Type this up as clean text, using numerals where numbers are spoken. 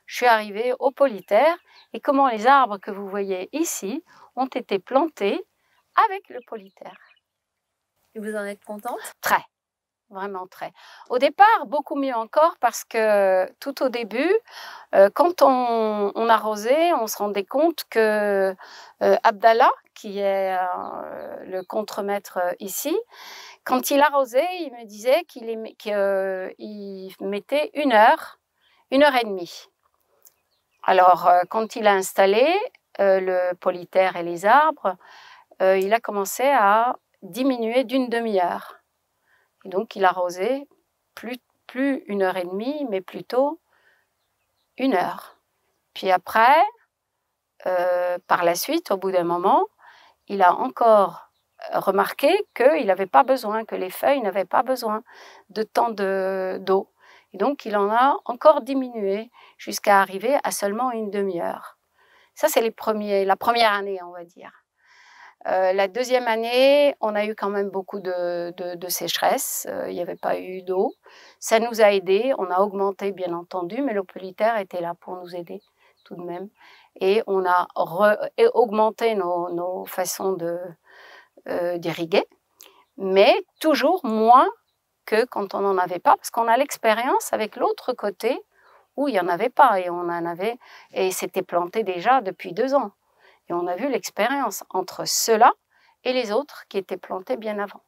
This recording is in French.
je suis arrivée au polyterre et comment les arbres que vous voyez ici ont été plantés avec le polyterre. Et vous en êtes contente? Très, vraiment très. Au départ, beaucoup mieux encore parce que tout au début, quand on arrosait, on se rendait compte que Abdallah, qui est le contremaître ici, quand il arrosait, il me disait qu'il mettait 1 heure, 1 heure et demie. Alors, quand il a installé le polyterre et les arbres, il a commencé à diminuer d'une demi-heure. Et donc, il arrosait plus 1 heure et demie, mais plutôt 1 heure. Puis après, par la suite, au bout d'un moment, il a encore remarqué qu'il n'avait pas besoin, que les feuilles n'avaient pas besoin de tant d'eau. Et donc, il en a encore diminué jusqu'à arriver à seulement une demi-heure. Ça, c'est la première année, on va dire. La deuxième année, on a eu quand même beaucoup de sécheresse. Il n'y avait pas eu d'eau. Ça nous a aidés. On a augmenté, bien entendu, mais le polyterre était là pour nous aider tout de même. Et on a augmenté nos façons d'irriguer, mais toujours moins que quand on n'en avait pas, parce qu'on a l'expérience avec l'autre côté où il n'y en avait pas, et c'était planté déjà depuis 2 ans. Et on a vu l'expérience entre ceux-là et les autres qui étaient plantés bien avant.